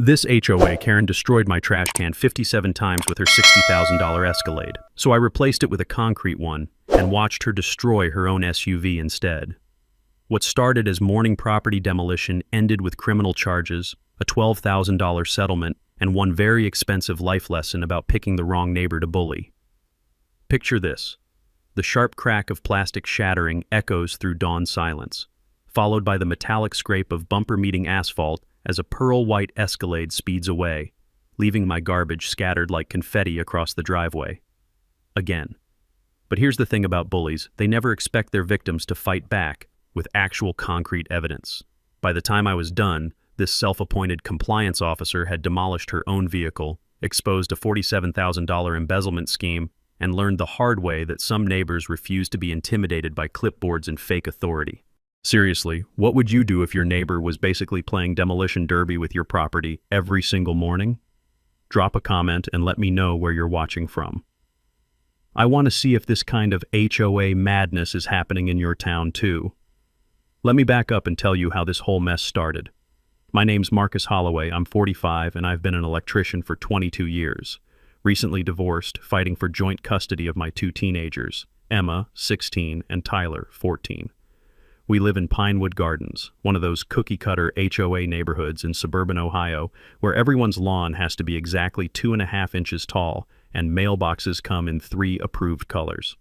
This HOA, Karen destroyed my trash can 57 times with her $60,000 Escalade, so I replaced it with a concrete one and watched her destroy her own SUV instead. What started as morning property demolition ended with criminal charges, a $12,000 settlement, and one very expensive life lesson about picking the wrong neighbor to bully. Picture this. The sharp crack of plastic shattering echoes through dawn silence, followed by the metallic scrape of bumper meeting asphalt as a pearl-white Escalade speeds away, leaving my garbage scattered like confetti across the driveway. Again. But here's the thing about bullies, they never expect their victims to fight back with actual concrete evidence. By the time I was done, this self-appointed compliance officer had demolished her own vehicle, exposed a $47,000 embezzlement scheme, and learned the hard way that some neighbors refuse to be intimidated by clipboards and fake authority. Seriously, what would you do if your neighbor was basically playing demolition derby with your property every single morning? Drop a comment and let me know where you're watching from. I want to see if this kind of HOA madness is happening in your town too. Let me back up and tell you how this whole mess started. My name's Marcus Holloway, I'm 45 and I've been an electrician for 22 years. Recently divorced, fighting for joint custody of my two teenagers, Emma, 16, and Tyler, 14. We live in Pinewood Gardens, one of those cookie-cutter HOA neighborhoods in suburban Ohio where everyone's lawn has to be exactly 2.5 inches tall and mailboxes come in 3 approved colors.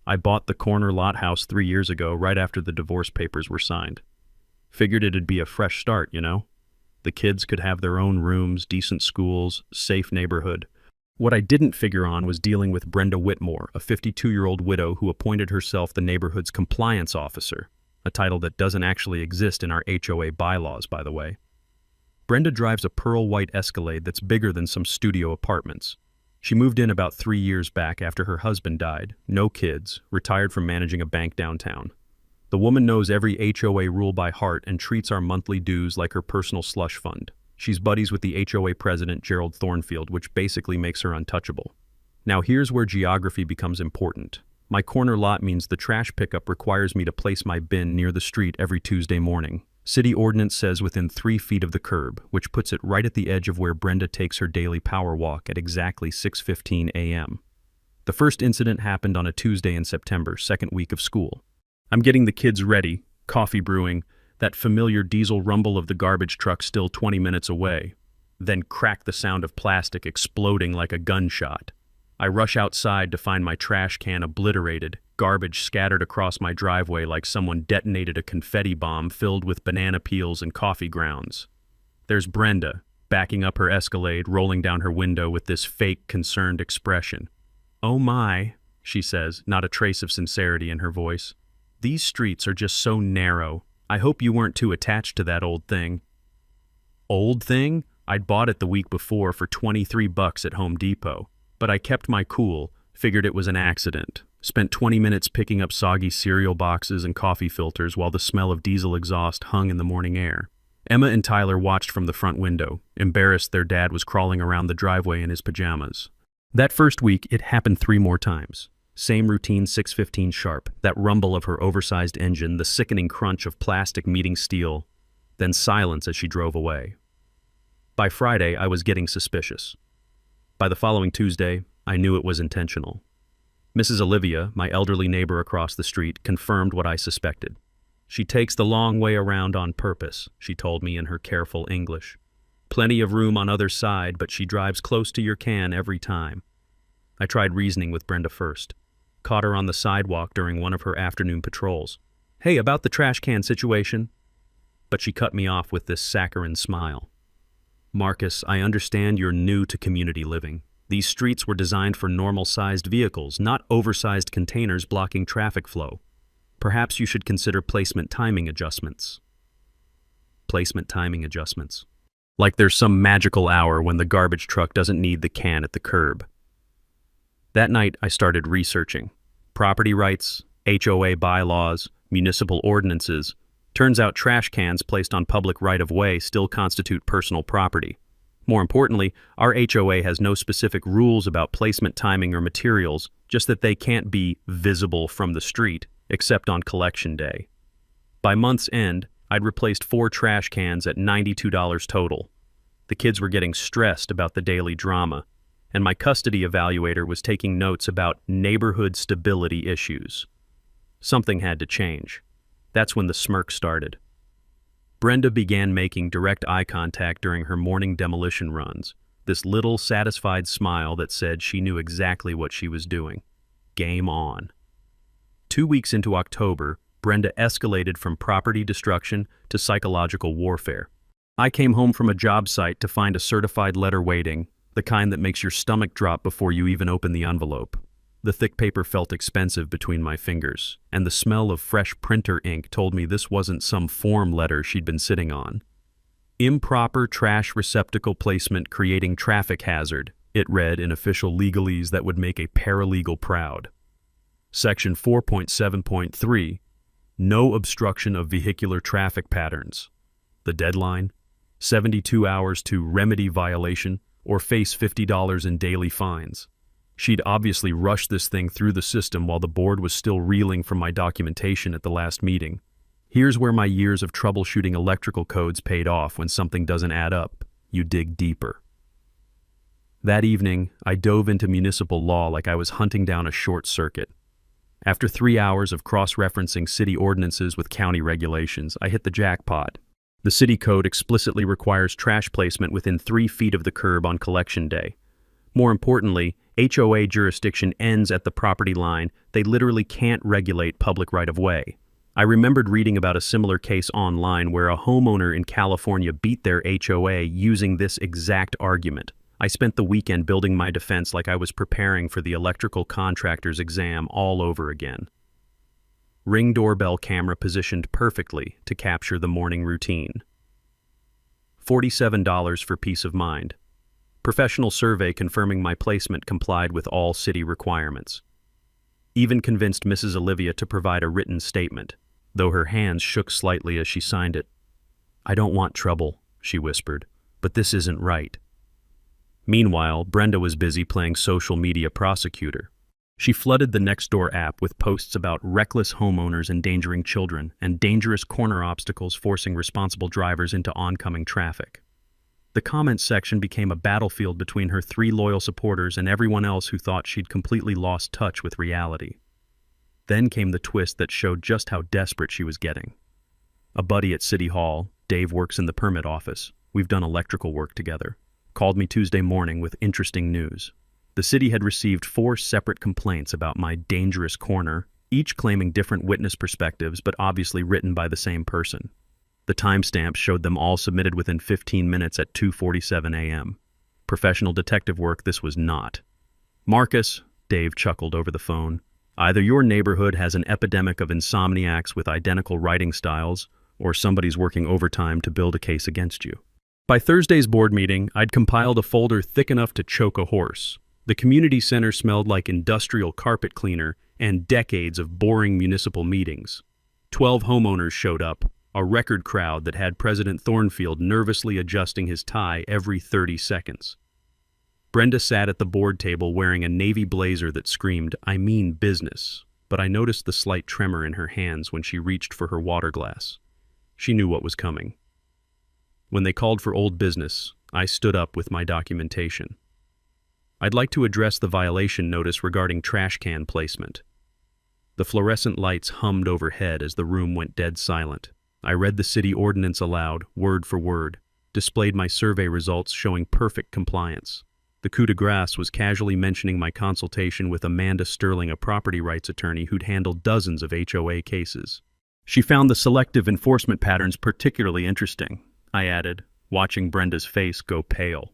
I bought the corner lot house 3 years ago right after the divorce papers were signed. Figured it'd be a fresh start, you know? The kids could have their own rooms, decent schools, safe neighborhood. What I didn't figure on was dealing with Brenda Whitmore, a 52-year-old widow who appointed herself the neighborhood's compliance officer, a title that doesn't actually exist in our HOA bylaws, by the way. Brenda drives a pearl-white Escalade that's bigger than some studio apartments. She moved in about 3 years back after her husband died, no kids, retired from managing a bank downtown. The woman knows every HOA rule by heart and treats our monthly dues like her personal slush fund. She's buddies with the HOA president, Gerald Thornfield, which basically makes her untouchable. Now here's where geography becomes important. My corner lot means the trash pickup requires me to place my bin near the street every Tuesday morning. City ordinance says within 3 feet of the curb, which puts it right at the edge of where Brenda takes her daily power walk at exactly 6:15 a.m. The first incident happened on a Tuesday in September, second week of school. I'm getting the kids ready, coffee brewing, that familiar diesel rumble of the garbage truck still 20 minutes away. Then crack the sound of plastic exploding like a gunshot. I rush outside to find my trash can obliterated, garbage scattered across my driveway like someone detonated a confetti bomb filled with banana peels and coffee grounds. There's Brenda, backing up her Escalade, rolling down her window with this fake, concerned expression. "Oh my," she says, not a trace of sincerity in her voice. "These streets are just so narrow. I hope you weren't too attached to that old thing." Old thing? I'd bought it the week before for $23 at Home Depot. But I kept my cool, figured it was an accident. Spent 20 minutes picking up soggy cereal boxes and coffee filters while the smell of diesel exhaust hung in the morning air. Emma and Tyler watched from the front window, embarrassed their dad was crawling around the driveway in his pajamas. That first week, it happened 3 more times. Same routine 6:15 sharp, that rumble of her oversized engine, the sickening crunch of plastic meeting steel, then silence as she drove away. By Friday, I was getting suspicious. By the following Tuesday, I knew it was intentional. Mrs. Olivia, my elderly neighbor across the street, confirmed what I suspected. "She takes the long way around on purpose," she told me in her careful English. "Plenty of room on other side, but she drives close to your can every time." I tried reasoning with Brenda first. Caught her on the sidewalk during one of her afternoon patrols. "Hey, about the trash can situation." But she cut me off with this saccharine smile. "Marcus, I understand you're new to community living. These streets were designed for normal-sized vehicles, not oversized containers blocking traffic flow. Perhaps you should consider placement timing adjustments." Placement timing adjustments. Like there's some magical hour when the garbage truck doesn't need the can at the curb. That night, I started researching. Property rights, HOA bylaws, municipal ordinances. Turns out trash cans placed on public right-of-way still constitute personal property. More importantly, our HOA has no specific rules about placement timing or materials, just that they can't be visible from the street, except on collection day. By month's end, I'd replaced 4 trash cans at $92 total. The kids were getting stressed about the daily drama, and my custody evaluator was taking notes about neighborhood stability issues. Something had to change. That's when the smirk started. Brenda began making direct eye contact during her morning demolition runs, this little satisfied smile that said she knew exactly what she was doing. Game on. 2 weeks into October, Brenda escalated from property destruction to psychological warfare. I came home from a job site to find a certified letter waiting, the kind that makes your stomach drop before you even open the envelope. The thick paper felt expensive between my fingers, and the smell of fresh printer ink told me this wasn't some form letter she'd been sitting on. Improper trash receptacle placement creating traffic hazard, it read in official legalese that would make a paralegal proud. Section 4.7.3, no obstruction of vehicular traffic patterns. The deadline, 72 hours to remedy violation or face $50 in daily fines. She'd obviously rushed this thing through the system while the board was still reeling from my documentation at the last meeting. Here's where my years of troubleshooting electrical codes paid off. When something doesn't add up, you dig deeper. That evening, I dove into municipal law like I was hunting down a short circuit. After 3 hours of cross-referencing city ordinances with county regulations, I hit the jackpot. The city code explicitly requires trash placement within 3 feet of the curb on collection day. More importantly, HOA jurisdiction ends at the property line. They literally can't regulate public right-of-way. I remembered reading about a similar case online where a homeowner in California beat their HOA using this exact argument. I spent the weekend building my defense like I was preparing for the electrical contractor's exam all over again. Ring doorbell camera positioned perfectly to capture the morning routine. $47 for peace of mind. Professional survey confirming my placement complied with all city requirements. Even convinced Mrs. Olivia to provide a written statement, though her hands shook slightly as she signed it. "I don't want trouble," she whispered, "but this isn't right." Meanwhile, Brenda was busy playing social media prosecutor. She flooded the Nextdoor app with posts about reckless homeowners endangering children and dangerous corner obstacles forcing responsible drivers into oncoming traffic. The comments section became a battlefield between her 3 loyal supporters and everyone else who thought she'd completely lost touch with reality. Then came the twist that showed just how desperate she was getting. A buddy at City Hall, Dave works in the permit office, we've done electrical work together, called me Tuesday morning with interesting news. The city had received 4 separate complaints about my dangerous corner, each claiming different witness perspectives but obviously written by the same person. The timestamp showed them all submitted within 15 minutes at 2:47 a.m. Professional detective work this was not. "Marcus," Dave chuckled over the phone, "either your neighborhood has an epidemic of insomniacs with identical writing styles, or somebody's working overtime to build a case against you." By Thursday's board meeting, I'd compiled a folder thick enough to choke a horse. The community center smelled like industrial carpet cleaner and decades of boring municipal meetings. 12 homeowners showed up, a record crowd that had President Thornfield nervously adjusting his tie every 30 seconds. Brenda sat at the board table wearing a navy blazer that screamed, "I mean business," but I noticed the slight tremor in her hands when she reached for her water glass. She knew what was coming. When they called for old business, I stood up with my documentation. "I'd like to address the violation notice regarding trash can placement." The fluorescent lights hummed overhead as the room went dead silent. I read the city ordinance aloud, word for word, displayed my survey results showing perfect compliance. The coup de grace was casually mentioning my consultation with Amanda Sterling, a property rights attorney who'd handled dozens of HOA cases. She found the selective enforcement patterns particularly interesting, I added, watching Brenda's face go pale.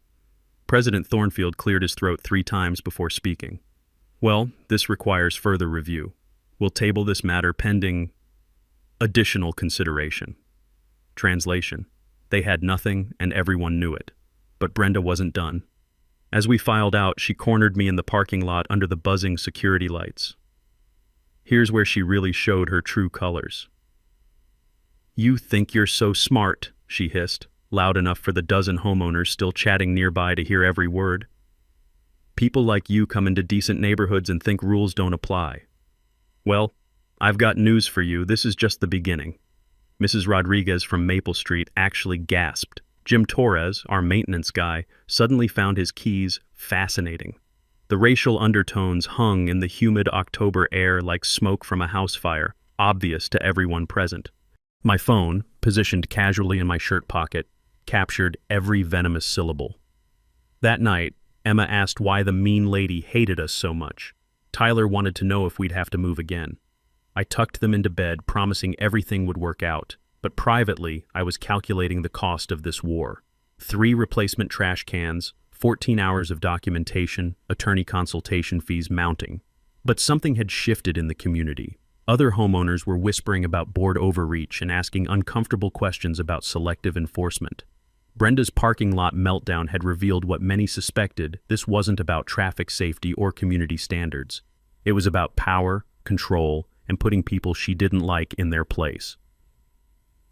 President Thornfield cleared his throat 3 times before speaking. "Well, this requires further review. We'll table this matter pending additional consideration." Translation: they had nothing and everyone knew it. But Brenda wasn't done. As we filed out, she cornered me in the parking lot under the buzzing security lights. Here's where she really showed her true colors. "You think you're so smart," she hissed, loud enough for the dozen homeowners still chatting nearby to hear every word. "People like you come into decent neighborhoods and think rules don't apply. Well, I've got news for you. This is just the beginning." Mrs. Rodriguez from Maple Street actually gasped, Jim Torres, our maintenance guy, suddenly found his keys fascinating. The racial undertones hung in the humid October air like smoke from a house fire, obvious to everyone present. My phone, positioned casually in my shirt pocket, captured every venomous syllable. That night, Emma asked why the mean lady hated us so much. Tyler wanted to know if we'd have to move again. I tucked them into bed, promising everything would work out, but privately, I was calculating the cost of this war. 3 replacement trash cans, 14 hours of documentation, attorney consultation fees mounting. But something had shifted in the community. Other homeowners were whispering about board overreach and asking uncomfortable questions about selective enforcement. Brenda's parking lot meltdown had revealed what many suspected: this wasn't about traffic safety or community standards. It was about power, control, and putting people she didn't like in their place.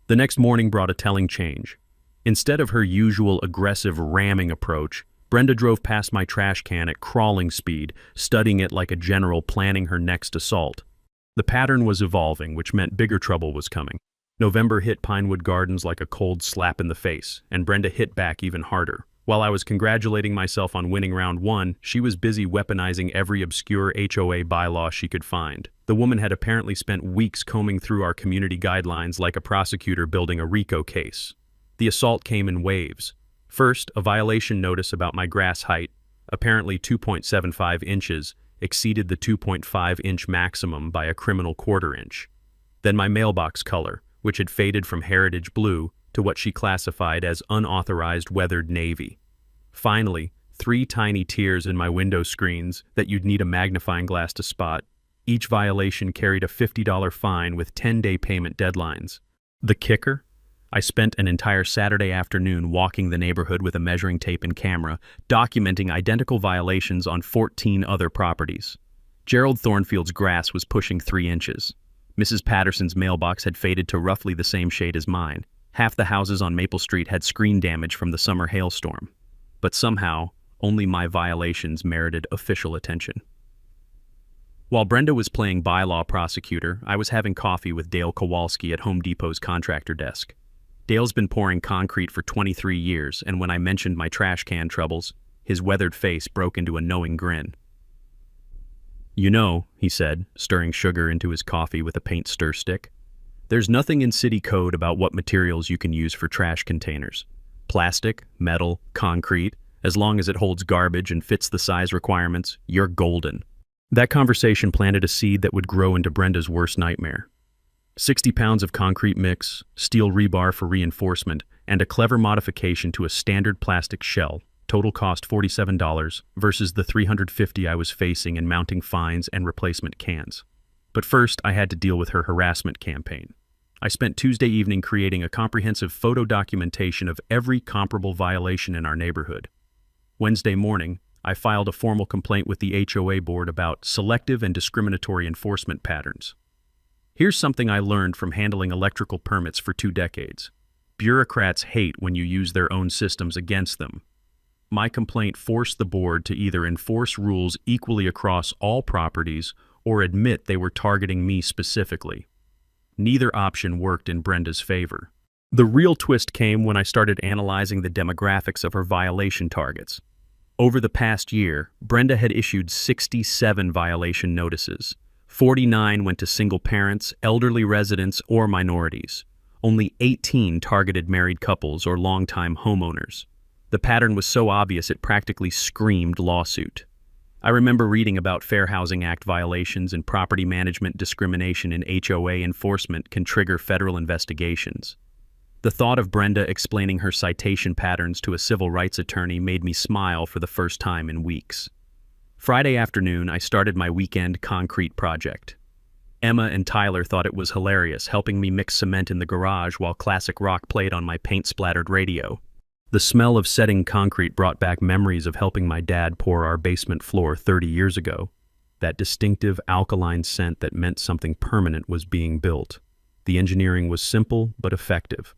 The next morning brought a telling change. Instead of her usual aggressive ramming approach, Brenda drove past my trash can at crawling speed, studying it like a general planning her next assault. The pattern was evolving, which meant bigger trouble was coming. November hit Pinewood Gardens like a cold slap in the face, and Brenda hit back even harder. While I was congratulating myself on winning round 1, she was busy weaponizing every obscure HOA bylaw she could find. The woman had apparently spent weeks combing through our community guidelines like a prosecutor building a RICO case. The assault came in waves. First, a violation notice about my grass height, apparently 2.75 inches, exceeded the 2.5-inch maximum by a criminal quarter-inch. Then my mailbox color, which had faded from heritage blue to what she classified as unauthorized weathered navy. Finally, 3 tiny tears in my window screens that you'd need a magnifying glass to spot. Each violation carried a $50 fine with 10-day payment deadlines. The kicker? I spent an entire Saturday afternoon walking the neighborhood with a measuring tape and camera, documenting identical violations on 14 other properties. Gerald Thornfield's grass was pushing 3 inches. Mrs. Patterson's mailbox had faded to roughly the same shade as mine. Half the houses on Maple Street had screen damage from the summer hailstorm. But somehow, only my violations merited official attention. While Brenda was playing bylaw prosecutor, I was having coffee with Dale Kowalski at Home Depot's contractor desk. Dale's been pouring concrete for 23 years, and when I mentioned my trash can troubles, his weathered face broke into a knowing grin. "You know," he said, stirring sugar into his coffee with a paint stir stick, "there's nothing in city code about what materials you can use for trash containers. Plastic, metal, concrete, as long as it holds garbage and fits the size requirements, you're golden." That conversation planted a seed that would grow into Brenda's worst nightmare. 60 pounds of concrete mix, steel rebar for reinforcement, and a clever modification to a standard plastic shell. Total cost $47 versus the $350 I was facing in mounting fines and replacement cans. But first, I had to deal with her harassment campaign. I spent Tuesday evening creating a comprehensive photo documentation of every comparable violation in our neighborhood. Wednesday morning, I filed a formal complaint with the HOA board about selective and discriminatory enforcement patterns. Here's something I learned from handling electrical permits for 2 decades. Bureaucrats hate when you use their own systems against them. My complaint forced the board to either enforce rules equally across all properties or admit they were targeting me specifically. Neither option worked in Brenda's favor. The real twist came when I started analyzing the demographics of her violation targets. Over the past year, Brenda had issued 67 violation notices. 49 went to single parents, elderly residents, or minorities. Only 18 targeted married couples or longtime homeowners. The pattern was so obvious it practically screamed lawsuit. I remember reading about Fair Housing Act violations and property management discrimination in HOA enforcement can trigger federal investigations. The thought of Brenda explaining her citation patterns to a civil rights attorney made me smile for the first time in weeks. Friday afternoon, I started my weekend concrete project. Emma and Tyler thought it was hilarious, helping me mix cement in the garage while classic rock played on my paint-splattered radio. The smell of setting concrete brought back memories of helping my dad pour our basement floor 30 years ago. That distinctive alkaline scent that meant something permanent was being built. The engineering was simple but effective.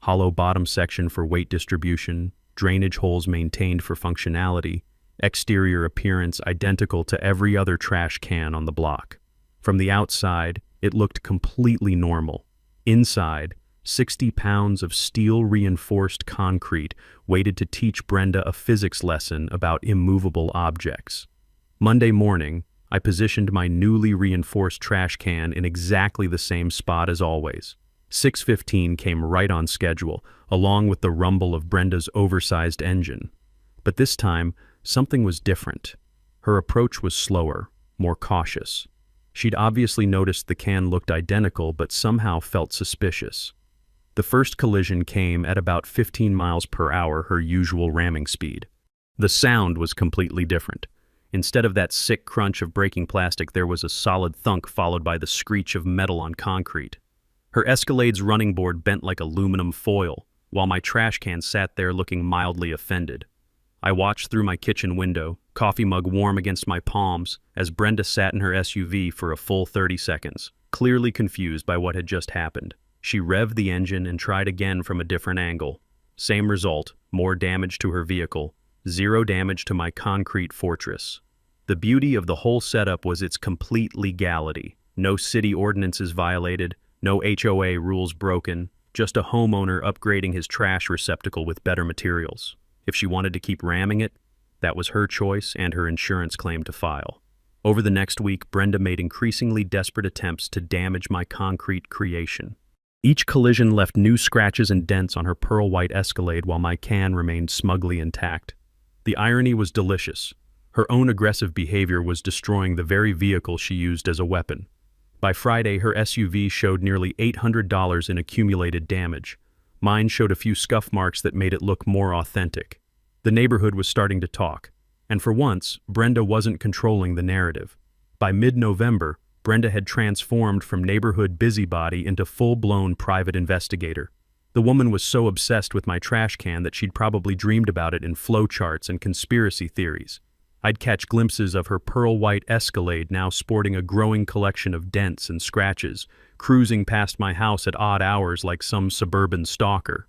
Hollow bottom section for weight distribution, drainage holes maintained for functionality, exterior appearance identical to every other trash can on the block. From the outside, it looked completely normal. Inside, 60 pounds of steel-reinforced concrete waited to teach Brenda a physics lesson about immovable objects. Monday morning, I positioned my newly reinforced trash can in exactly the same spot as always. 6:15 came right on schedule, along with the rumble of Brenda's oversized engine. But this time, something was different. Her approach was slower, more cautious. She'd obviously noticed the can looked identical but somehow felt suspicious. The first collision came at about 15 miles per hour, her usual ramming speed. The sound was completely different. Instead of that sick crunch of breaking plastic, there was a solid thunk followed by the screech of metal on concrete. Her Escalade's running board bent like aluminum foil, while my trash can sat there looking mildly offended. I watched through my kitchen window, coffee mug warm against my palms, as Brenda sat in her SUV for a full 30 seconds, clearly confused by what had just happened. She revved the engine and tried again from a different angle. Same result, more damage to her vehicle, zero damage to my concrete fortress. The beauty of the whole setup was its complete legality. No city ordinances violated, no HOA rules broken, just a homeowner upgrading his trash receptacle with better materials. If she wanted to keep ramming it, that was her choice and her insurance claim to file. Over the next week, Brenda made increasingly desperate attempts to damage my concrete creation. Each collision left new scratches and dents on her pearl-white Escalade while my can remained smugly intact. The irony was delicious. Her own aggressive behavior was destroying the very vehicle she used as a weapon. By Friday, her SUV showed nearly $800 in accumulated damage. Mine showed a few scuff marks that made it look more authentic. The neighborhood was starting to talk, and for once, Brenda wasn't controlling the narrative. By mid-November, Brenda had transformed from neighborhood busybody into full-blown private investigator. The woman was so obsessed with my trash can that she'd probably dreamed about it in flowcharts and conspiracy theories. I'd catch glimpses of her pearl-white Escalade now sporting a growing collection of dents and scratches, cruising past my house at odd hours like some suburban stalker.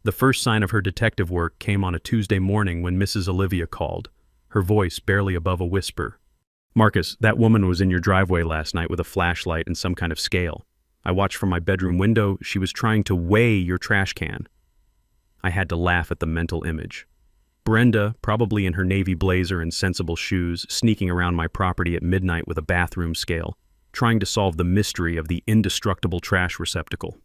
The first sign of her detective work came on a Tuesday morning when Mrs. Olivia called, her voice barely above a whisper. "Marcus, that woman was in your driveway last night with a flashlight and some kind of scale. I watched from my bedroom window. She was trying to weigh your trash can." I had to laugh at the mental image. Brenda, probably in her navy blazer and sensible shoes, sneaking around my property at midnight with a bathroom scale, trying to solve the mystery of the indestructible trash receptacle.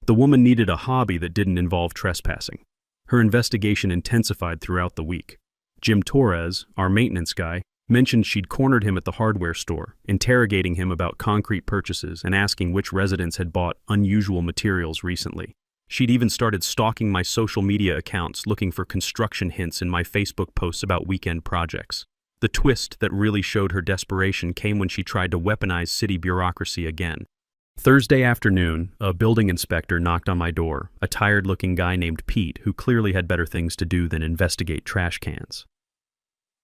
The woman needed a hobby that didn't involve trespassing. Her investigation intensified throughout the week. Jim Torres, our maintenance guy, mentioned she'd cornered him at the hardware store, interrogating him about concrete purchases and asking which residents had bought unusual materials recently. She'd even started stalking my social media accounts, looking for construction hints in my Facebook posts about weekend projects. The twist that really showed her desperation came when she tried to weaponize city bureaucracy again. Thursday afternoon, a building inspector knocked on my door, a tired-looking guy named Pete who clearly had better things to do than investigate trash cans.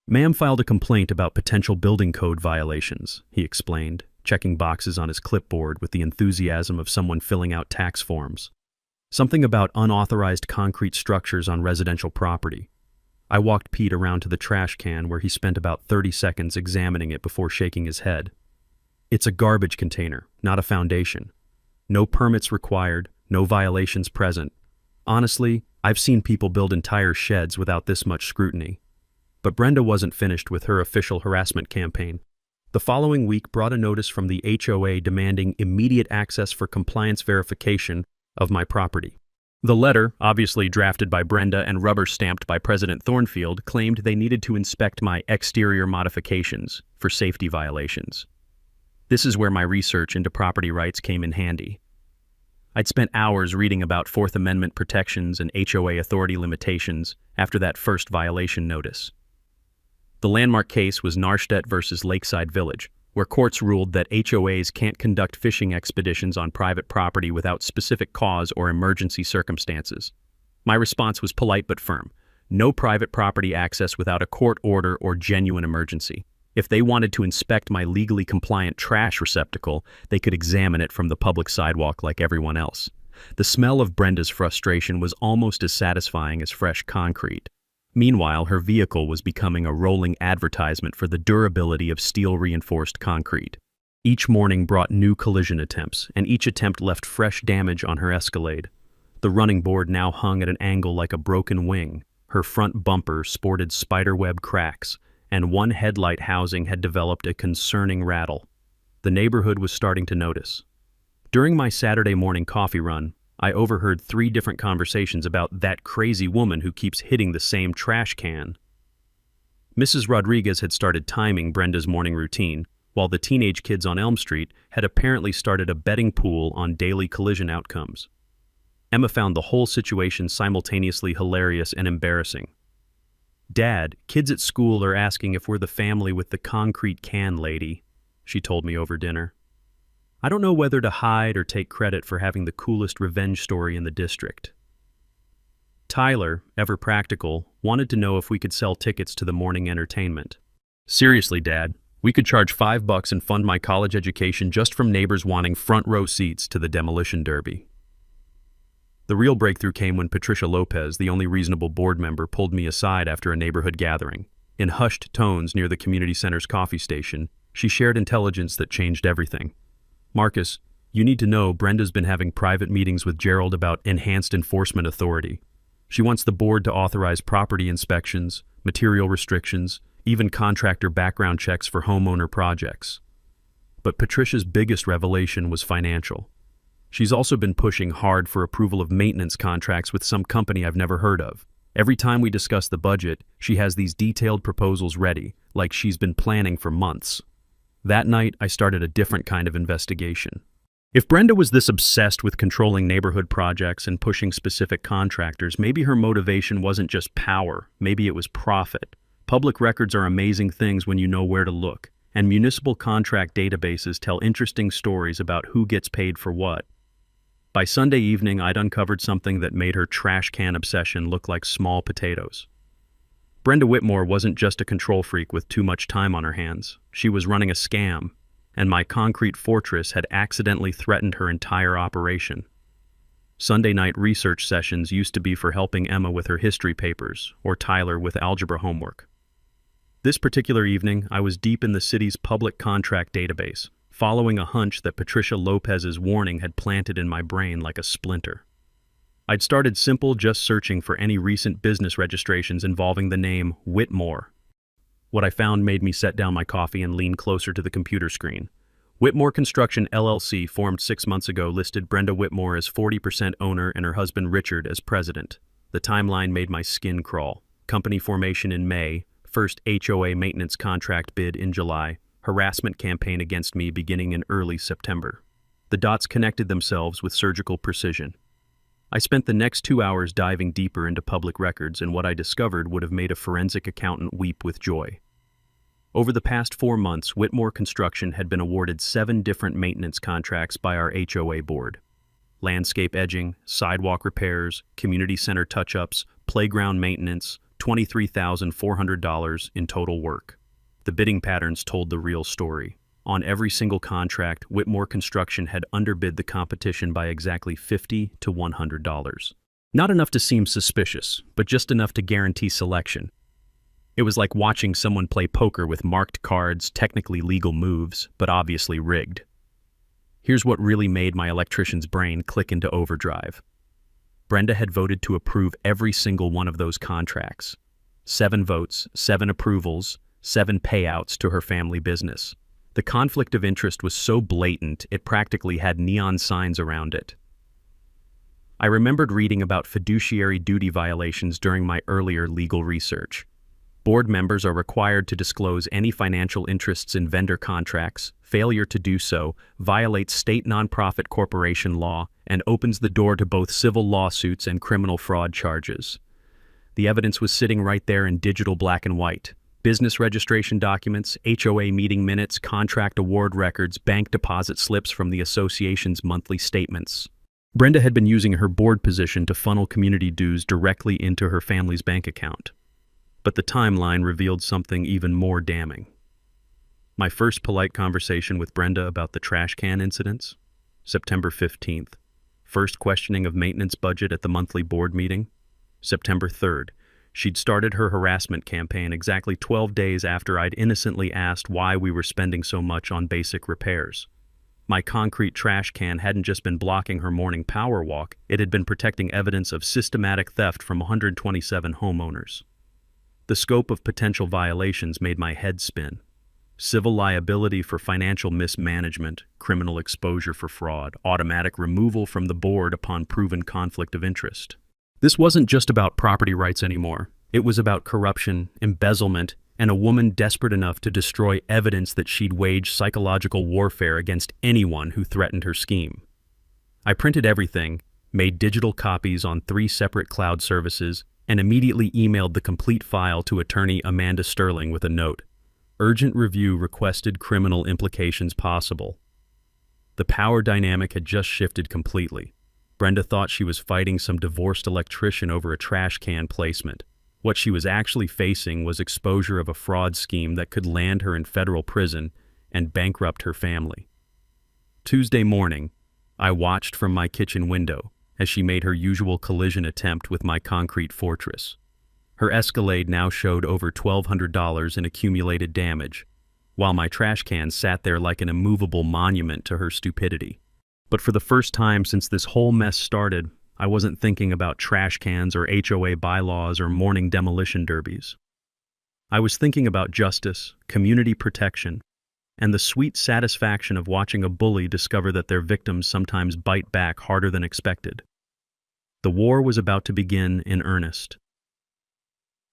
"Ma'am filed a complaint about potential building code violations," he explained, checking boxes on his clipboard with the enthusiasm of someone filling out tax forms. "Something about unauthorized concrete structures on residential property." I walked Pete around to the trash can where he spent about 30 seconds examining it before shaking his head. "It's a garbage container, not a foundation. No permits required, no violations present. Honestly, I've seen people build entire sheds without this much scrutiny." But Brenda wasn't finished with her official harassment campaign. The following week brought a notice from the HOA demanding immediate access for compliance verification of my property. The letter, obviously drafted by Brenda and rubber-stamped by President Thornfield, claimed they needed to inspect my exterior modifications for safety violations. This is where my research into property rights came in handy. I'd spent hours reading about Fourth Amendment protections and HOA authority limitations after that first violation notice. The landmark case was Narstedt versus Lakeside Village, where courts ruled that HOAs can't conduct fishing expeditions on private property without specific cause or emergency circumstances. My response was polite but firm. No private property access without a court order or genuine emergency. If they wanted to inspect my legally compliant trash receptacle, they could examine it from the public sidewalk like everyone else. The smell of Brenda's frustration was almost as satisfying as fresh concrete. Meanwhile, her vehicle was becoming a rolling advertisement for the durability of steel-reinforced concrete. Each morning brought new collision attempts, and each attempt left fresh damage on her Escalade. The running board now hung at an angle like a broken wing. Her front bumper sported spiderweb cracks, and one headlight housing had developed a concerning rattle. The neighborhood was starting to notice. During my Saturday morning coffee run, I overheard 3 different conversations about that crazy woman who keeps hitting the same trash can. Mrs. Rodriguez had started timing Brenda's morning routine, while the teenage kids on Elm Street had apparently started a betting pool on daily collision outcomes. Emma found the whole situation simultaneously hilarious and embarrassing. "Dad, kids at school are asking if we're the family with the concrete can lady," she told me over dinner. I don't know whether to hide or take credit for having the coolest revenge story in the district. Tyler, ever practical, wanted to know if we could sell tickets to the morning entertainment. "Seriously, Dad, we could charge $5 and fund my college education just from neighbors wanting front row seats to the demolition derby." The real breakthrough came when Patricia Lopez, the only reasonable board member, pulled me aside after a neighborhood gathering. In hushed tones near the community center's coffee station, she shared intelligence that changed everything. "Marcus, you need to know Brenda's been having private meetings with Gerald about enhanced enforcement authority. She wants the board to authorize property inspections, material restrictions, even contractor background checks for homeowner projects." But Patricia's biggest revelation was financial. She's also been pushing hard for approval of maintenance contracts with some company I've never heard of. Every time we discuss the budget, she has these detailed proposals ready, like she's been planning for months. That night, I started a different kind of investigation. If Brenda was this obsessed with controlling neighborhood projects and pushing specific contractors, maybe her motivation wasn't just power, maybe it was profit. Public records are amazing things when you know where to look, and municipal contract databases tell interesting stories about who gets paid for what. By Sunday evening, I'd uncovered something that made her trash can obsession look like small potatoes. Brenda Whitmore wasn't just a control freak with too much time on her hands. She was running a scam, and my concrete fortress had accidentally threatened her entire operation. Sunday night research sessions used to be for helping Emma with her history papers, or Tyler with algebra homework. This particular evening, I was deep in the city's public contract database, following a hunch that Patricia Lopez's warning had planted in my brain like a splinter. I'd started simple, just searching for any recent business registrations involving the name Whitmore. What I found made me set down my coffee and lean closer to the computer screen. Whitmore Construction LLC, formed 6 months ago, listed Brenda Whitmore as 40% owner and her husband Richard as president. The timeline made my skin crawl. Company formation in May, first HOA maintenance contract bid in July, harassment campaign against me beginning in early September. The dots connected themselves with surgical precision. I spent the next 2 hours diving deeper into public records, and what I discovered would have made a forensic accountant weep with joy. Over the past 4 months, Whitmore Construction had been awarded 7 different maintenance contracts by our HOA board. Landscape edging, sidewalk repairs, community center touch-ups, playground maintenance, $23,400 in total work. The bidding patterns told the real story. On every single contract, Whitmore Construction had underbid the competition by exactly $50 to $100. Not enough to seem suspicious, but just enough to guarantee selection. It was like watching someone play poker with marked cards, technically legal moves, but obviously rigged. Here's what really made my electrician's brain click into overdrive. Brenda had voted to approve every single one of those contracts. 7 votes, 7 approvals, 7 payouts to her family business. The conflict of interest was so blatant, it practically had neon signs around it. I remembered reading about fiduciary duty violations during my earlier legal research. Board members are required to disclose any financial interests in vendor contracts. Failure to do so violates state nonprofit corporation law and opens the door to both civil lawsuits and criminal fraud charges. The evidence was sitting right there in digital black and white. Business registration documents, HOA meeting minutes, contract award records, bank deposit slips from the association's monthly statements. Brenda had been using her board position to funnel community dues directly into her family's bank account. But the timeline revealed something even more damning. My first polite conversation with Brenda about the trash can incidents? September 15th. First questioning of maintenance budget at the monthly board meeting? September 3rd. She'd started her harassment campaign exactly 12 days after I'd innocently asked why we were spending so much on basic repairs. My concrete trash can hadn't just been blocking her morning power walk, it had been protecting evidence of systematic theft from 127 homeowners. The scope of potential violations made my head spin. Civil liability for financial mismanagement, criminal exposure for fraud, automatic removal from the board upon proven conflict of interest. This wasn't just about property rights anymore. It was about corruption, embezzlement, and a woman desperate enough to destroy evidence that she'd waged psychological warfare against anyone who threatened her scheme. I printed everything, made digital copies on 3 separate cloud services, and immediately emailed the complete file to attorney Amanda Sterling with a note. Urgent review requested, criminal implications possible. The power dynamic had just shifted completely. Brenda thought she was fighting some divorced electrician over a trash can placement. What she was actually facing was exposure of a fraud scheme that could land her in federal prison and bankrupt her family. Tuesday morning, I watched from my kitchen window as she made her usual collision attempt with my concrete fortress. Her Escalade now showed over $1,200 in accumulated damage, while my trash can sat there like an immovable monument to her stupidity. But for the first time since this whole mess started, I wasn't thinking about trash cans or HOA bylaws or morning demolition derbies. I was thinking about justice, community protection, and the sweet satisfaction of watching a bully discover that their victims sometimes bite back harder than expected. The war was about to begin in earnest.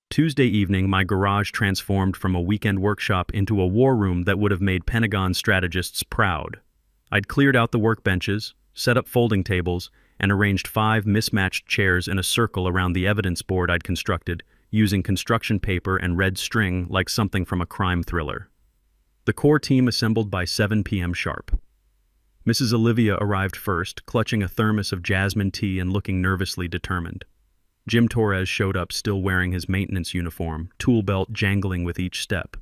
Tuesday evening, my garage transformed from a weekend workshop into a war room that would have made Pentagon strategists proud. I'd cleared out the workbenches, set up folding tables, and arranged 5 mismatched chairs in a circle around the evidence board I'd constructed, using construction paper and red string like something from a crime thriller. The core team assembled by 7 p.m. sharp. Mrs. Olivia arrived first, clutching a thermos of jasmine tea and looking nervously determined. Jim Torres showed up still wearing his maintenance uniform, tool belt jangling with each step.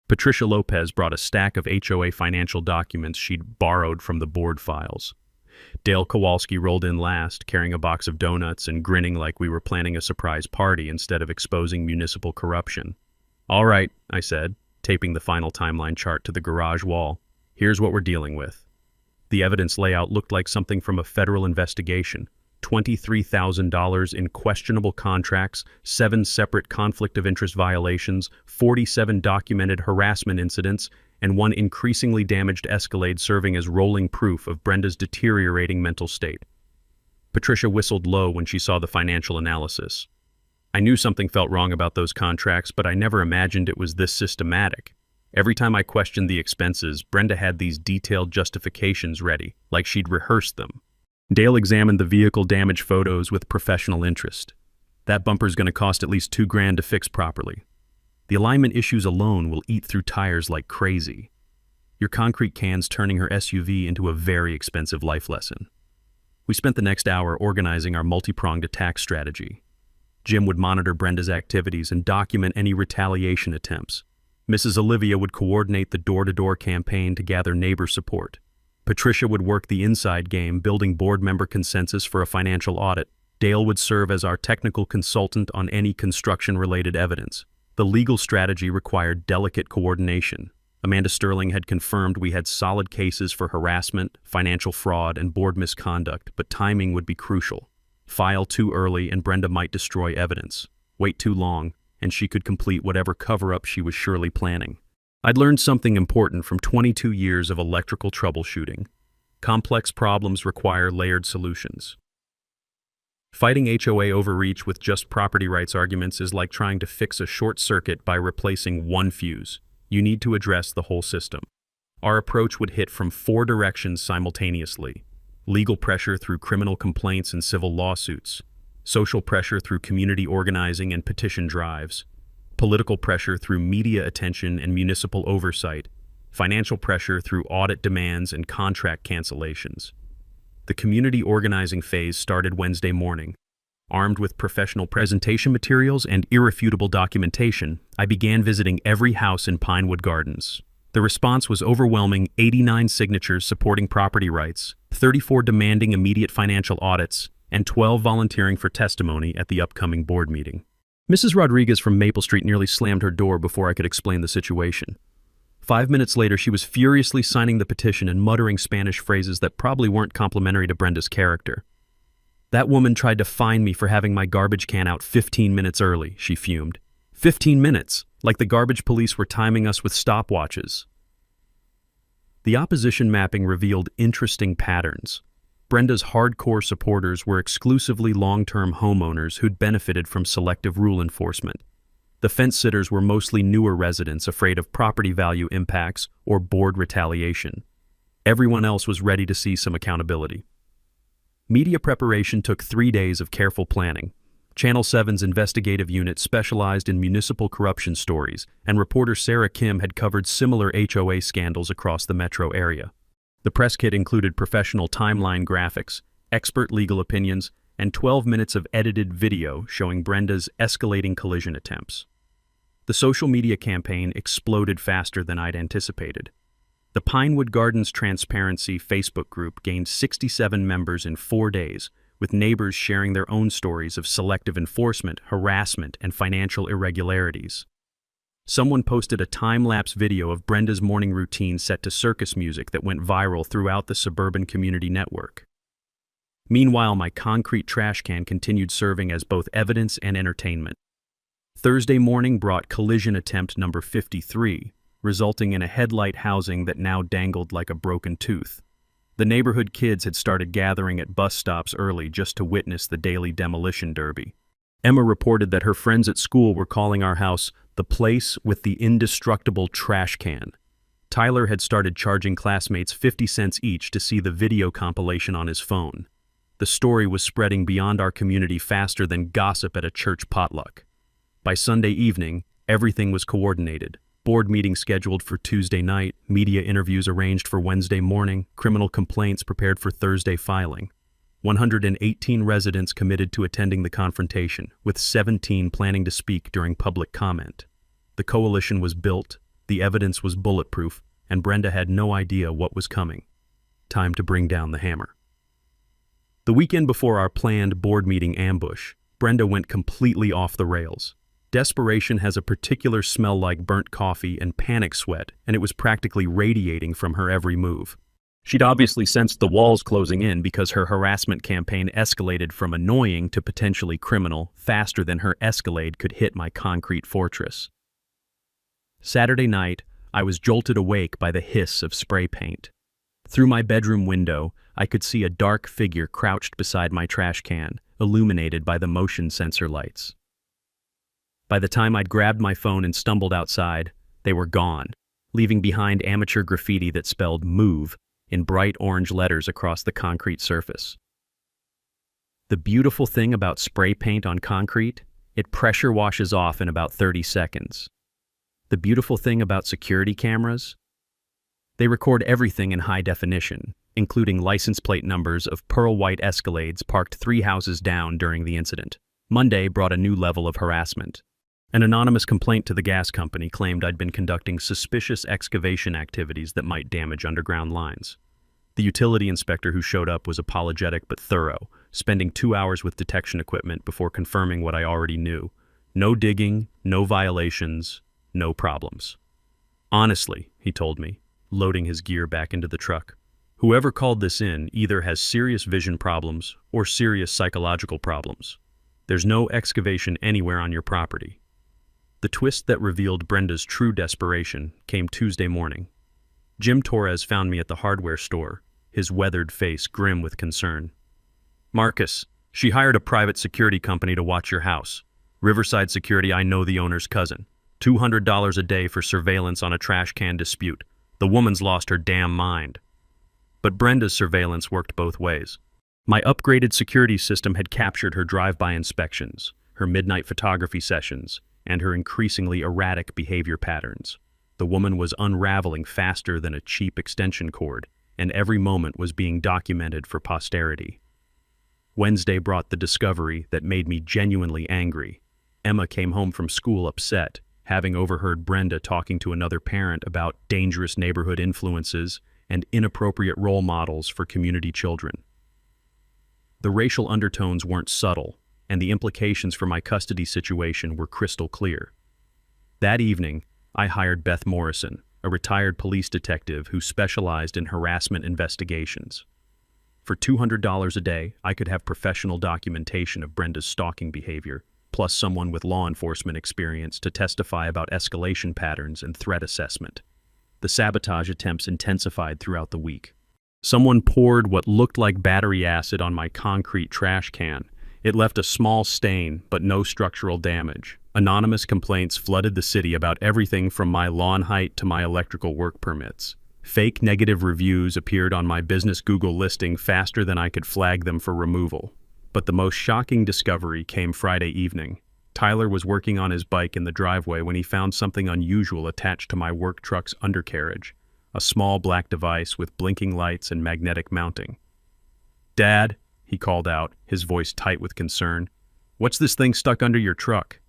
Patricia Lopez brought a stack of HOA financial documents she'd borrowed from the board files. Dale Kowalski rolled in last, carrying a box of donuts and grinning like we were planning a surprise party instead of exposing municipal corruption. "All right," I said, taping the final timeline chart to the garage wall. "Here's what we're dealing with." The evidence layout looked like something from a federal investigation. $23,000 in questionable contracts, 7 separate conflict of interest violations, 47 documented harassment incidents, and 1 increasingly damaged Escalade serving as rolling proof of Brenda's deteriorating mental state. Patricia whistled low when she saw the financial analysis. I knew something felt wrong about those contracts, but I never imagined it was this systematic. Every time I questioned the expenses, Brenda had these detailed justifications ready, like she'd rehearsed them. Dale examined the vehicle damage photos with professional interest. "That bumper's going to cost at least $2,000 to fix properly. The alignment issues alone will eat through tires like crazy. Your concrete can's turning her SUV into a very expensive life lesson." We spent the next hour organizing our multi-pronged attack strategy. Jim would monitor Brenda's activities and document any retaliation attempts. Mrs. Olivia would coordinate the door-to-door campaign to gather neighbor support. Patricia would work the inside game, building board member consensus for a financial audit. Dale would serve as our technical consultant on any construction-related evidence. The legal strategy required delicate coordination. Amanda Sterling had confirmed we had solid cases for harassment, financial fraud, and board misconduct, but timing would be crucial. File too early and Brenda might destroy evidence. Wait too long, and she could complete whatever cover-up she was surely planning. I'd learned something important from 22 years of electrical troubleshooting. Complex problems require layered solutions. Fighting HOA overreach with just property rights arguments is like trying to fix a short circuit by replacing one fuse. You need to address the whole system. Our approach would hit from 4 directions simultaneously: legal pressure through criminal complaints and civil lawsuits, social pressure through community organizing and petition drives, political pressure through media attention and municipal oversight, financial pressure through audit demands and contract cancellations. The community organizing phase started Wednesday morning. Armed with professional presentation materials and irrefutable documentation, I began visiting every house in Pinewood Gardens. The response was overwhelming: 89 signatures supporting property rights, 34 demanding immediate financial audits, and 12 volunteering for testimony at the upcoming board meeting. Mrs. Rodriguez from Maple Street nearly slammed her door before I could explain the situation. 5 minutes later, she was furiously signing the petition and muttering Spanish phrases that probably weren't complimentary to Brenda's character. "That woman tried to fine me for having my garbage can out 15 minutes early," she fumed. 15 minutes, like the garbage police were timing us with stopwatches. The opposition mapping revealed interesting patterns. Brenda's hardcore supporters were exclusively long-term homeowners who'd benefited from selective rule enforcement. The fence-sitters were mostly newer residents afraid of property value impacts or board retaliation. Everyone else was ready to see some accountability. Media preparation took 3 days of careful planning. Channel 7's investigative unit specialized in municipal corruption stories, and reporter Sarah Kim had covered similar HOA scandals across the metro area. The press kit included professional timeline graphics, expert legal opinions, and 12 minutes of edited video showing Brenda's escalating collision attempts. The social media campaign exploded faster than I'd anticipated. The Pinewood Gardens Transparency Facebook group gained 67 members in 4 days, with neighbors sharing their own stories of selective enforcement, harassment, and financial irregularities. Someone posted a time-lapse video of Brenda's morning routine set to circus music that went viral throughout the suburban community network. Meanwhile, my concrete trash can continued serving as both evidence and entertainment. Thursday morning brought collision attempt number 53, resulting in a headlight housing that now dangled like a broken tooth. The neighborhood kids had started gathering at bus stops early just to witness the daily demolition derby. Emma reported that her friends at school were calling our house the place with the indestructible trash can. Tyler had started charging classmates 50 cents each to see the video compilation on his phone. The story was spreading beyond our community faster than gossip at a church potluck. By Sunday evening, everything was coordinated. Board meeting scheduled for Tuesday night, media interviews arranged for Wednesday morning, criminal complaints prepared for Thursday filing. 118 residents committed to attending the confrontation, with 17 planning to speak during public comment. The coalition was built, the evidence was bulletproof, and Brenda had no idea what was coming. Time to bring down the hammer. The weekend before our planned board meeting ambush, Brenda went completely off the rails. Desperation has a particular smell like burnt coffee and panic sweat, and it was practically radiating from her every move. She'd obviously sensed the walls closing in because her harassment campaign escalated from annoying to potentially criminal faster than her Escalade could hit my concrete fortress. Saturday night, I was jolted awake by the hiss of spray paint. Through my bedroom window, I could see a dark figure crouched beside my trash can, illuminated by the motion sensor lights. By the time I'd grabbed my phone and stumbled outside, they were gone, leaving behind amateur graffiti that spelled "MOVE" in bright orange letters across the concrete surface. The beautiful thing about spray paint on concrete, it pressure washes off in about 30 seconds. The beautiful thing about security cameras, they record everything in high definition, including license plate numbers of pearl white Escalades parked 3 houses down during the incident. Monday brought a new level of harassment. An anonymous complaint to the gas company claimed I'd been conducting suspicious excavation activities that might damage underground lines. The utility inspector who showed up was apologetic but thorough, spending 2 hours with detection equipment before confirming what I already knew. No digging, no violations, no problems. Honestly, he told me, loading his gear back into the truck, whoever called this in either has serious vision problems or serious psychological problems. There's no excavation anywhere on your property. The twist that revealed Brenda's true desperation came Tuesday morning. Jim Torres found me at the hardware store, his weathered face grim with concern. "Marcus, she hired a private security company to watch your house. Riverside Security, I know the owner's cousin. $200 a day for surveillance on a trash can dispute. The woman's lost her damn mind." But Brenda's surveillance worked both ways. My upgraded security system had captured her drive-by inspections, her midnight photography sessions, and her increasingly erratic behavior patterns. The woman was unraveling faster than a cheap extension cord, and every moment was being documented for posterity. Wednesday brought the discovery that made me genuinely angry. Emma came home from school upset, having overheard Brenda talking to another parent about dangerous neighborhood influences and inappropriate role models for community children. The racial undertones weren't subtle. and the implications for my custody situation were crystal clear. That evening, I hired Beth Morrison, a retired police detective who specialized in harassment investigations. For $200 a day, I could have professional documentation of Brenda's stalking behavior, plus someone with law enforcement experience to testify about escalation patterns and threat assessment. The sabotage attempts intensified throughout the week. Someone poured what looked like battery acid on my concrete trash can. It left a small stain, but no structural damage. Anonymous complaints flooded the city about everything from my lawn height to my electrical work permits. Fake negative reviews appeared on my business Google listing faster than I could flag them for removal. But the most shocking discovery came Friday evening. Tyler was working on his bike in the driveway when he found something unusual attached to my work truck's undercarriage, a small black device with blinking lights and magnetic mounting. "Dad," he called out, his voice tight with concern, "what's this thing stuck under your truck?"